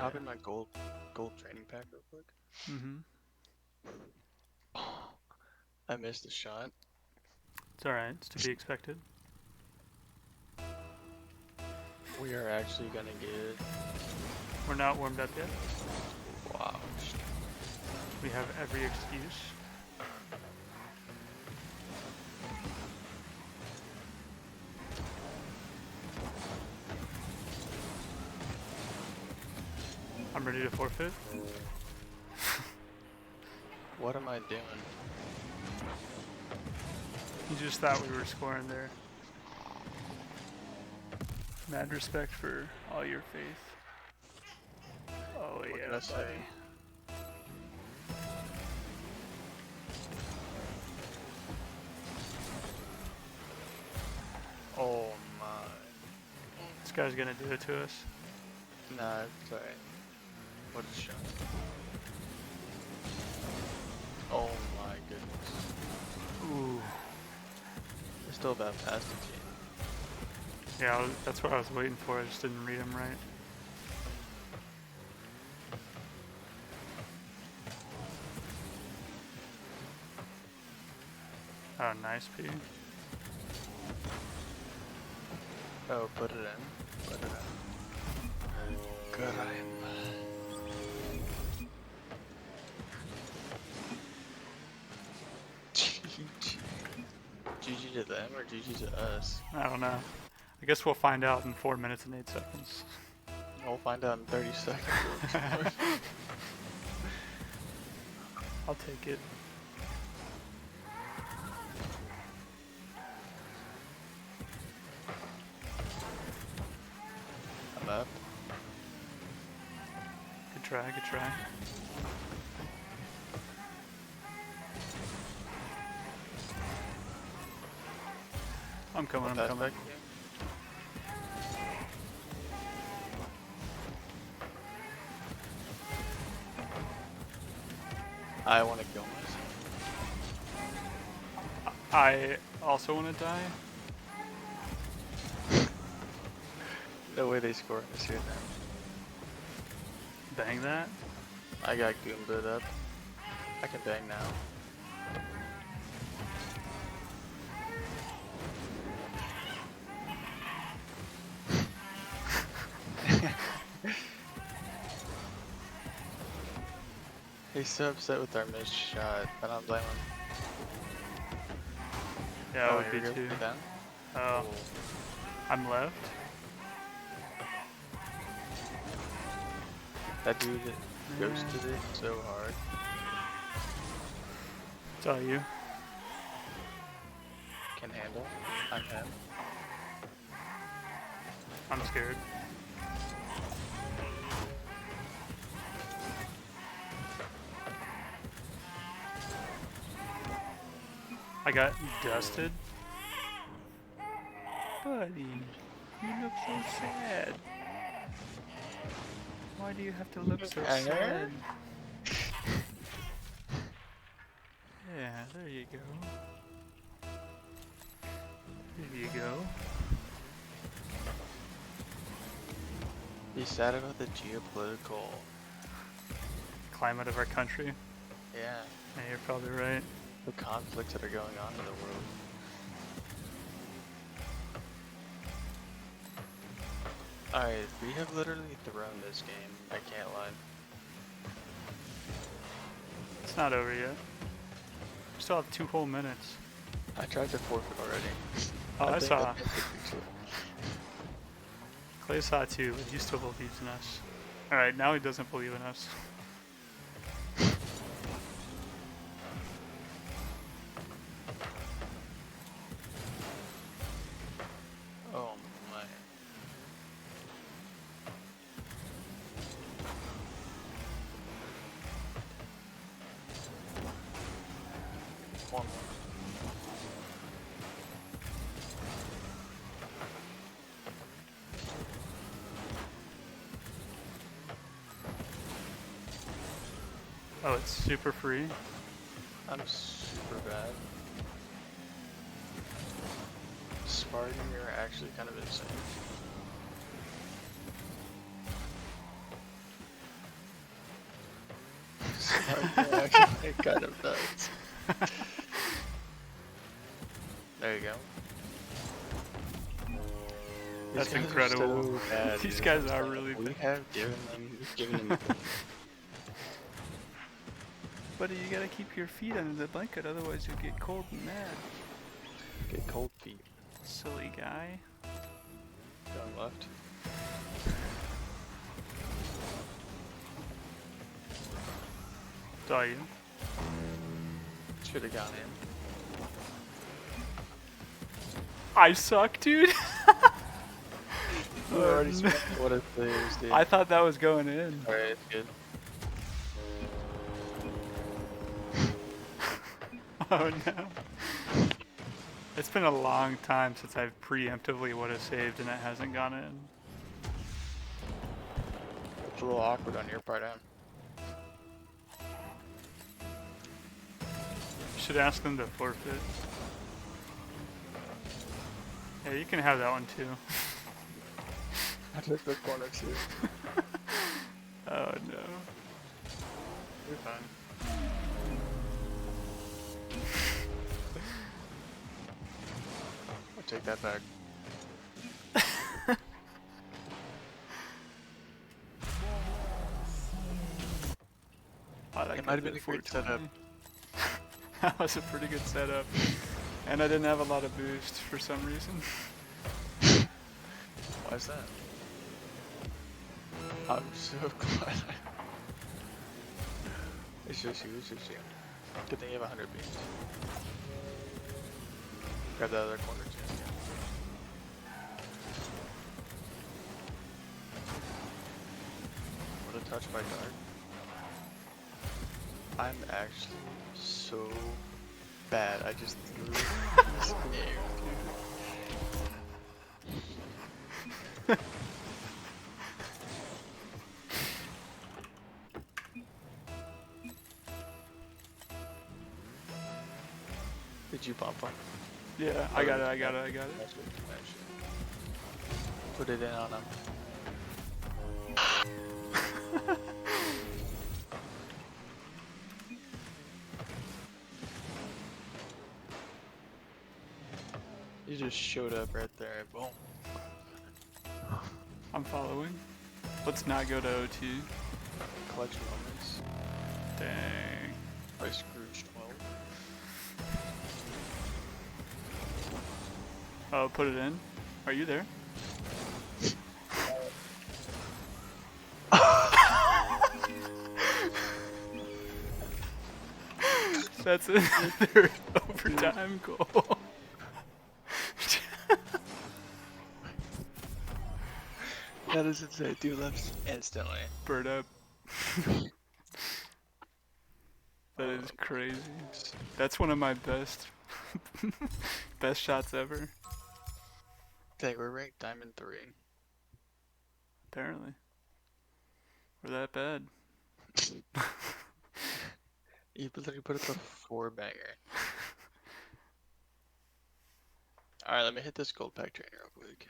hop in my gold training pack real quick? Mm-hmm. I missed the shot. It's alright. It's to be expected. We are actually gonna get. We're not warmed up yet. Wow. We have every excuse. I'm ready to forfeit. What am I doing? You just thought we were scoring there. Mad respect for all your faith. Oh What yeah, can I say? buddy. Oh my. This guy's gonna do it to us. Nah, it's alright. What a shot. Oh my goodness. Ooh. I still about past the team. Yeah, that's what I was waiting for. I just didn't read him right. Oh, nice, P. Oh, put it in. Put it in. Good aim. GG to them or GG to us? I don't know. I guess we'll find out in 4 minutes and 8 seconds. We'll find out in 30 seconds. I'll take it. I'm up. Good try, good try. I'm coming, I'm coming. I want to kill myself. I also want to die. No way they score this here then. Bang that. I got Goomba'd up. I can bang now. He's so upset with our missed shot. I don't blame him. Yeah, I would be too. Oh, I'm left. That dude ghosted it so hard. It's all you. Can handle. I'm him. I'm scared. I got dusted. Buddy, you look so sad. Why do you have to look so sad? Yeah, there you go. There you go. He's sad about the geopolitical climate of our country. Yeah. Yeah, you're probably right. The conflicts that are going on in the world. Alright, we have literally thrown this game. I can't lie. It's not over yet. We still have 2 whole minutes. I tried to forfeit already. Oh, I saw. Clay saw too, but he still believes in us. Alright, now he doesn't believe in us. Oh my. One more. Oh, it's super free. I'm super bad. Spartan, you're actually kind of insane. Yeah, actually, it kind of does. There you go. That's These guys incredible. Are so bad, These dude. guys I'm are telling really you, we bad. have given them. Buddy, you gotta keep your feet under the blanket, otherwise you'll get cold and mad. Get cold feet. Silly guy. Going left. Saw you. Should have gone in. I suck, dude. We already spent what it is, dude. I thought that was going in. Alright, it's good. Oh no. It's been a long time since I've preemptively would have saved and it hasn't gone in. It's a little awkward on your part, huh? Should ask them to forfeit. Yeah, you can have that one too. I took the corner too. Oh no. You're fine. I'll take that back. Oh, that It might have been a great setup. That was a pretty good setup. And I didn't have a lot of boost for some reason. Why is that? I'm so glad. It's just you, it's just you. Good thing you have 100 beams. Grab that other corner too. What a touch by guard. I'm actually so bad. I just threw this game, dude. Did you bump on? Yeah, I got it. Put it in on him. You just showed up right there. Boom. I'm following. Let's not go to O2. Collection moments Dang. by Scrooge 12. Oh, put it in. Are you there? That's another overtime goal. That is insane. Dude left instantly. Bird up. That is crazy. That's one of my best best shots ever. Dang, we're ranked Diamond 3. Apparently. We're that bad. You literally put up a 4-banger. Alright, let me hit this gold pack trainer real quick.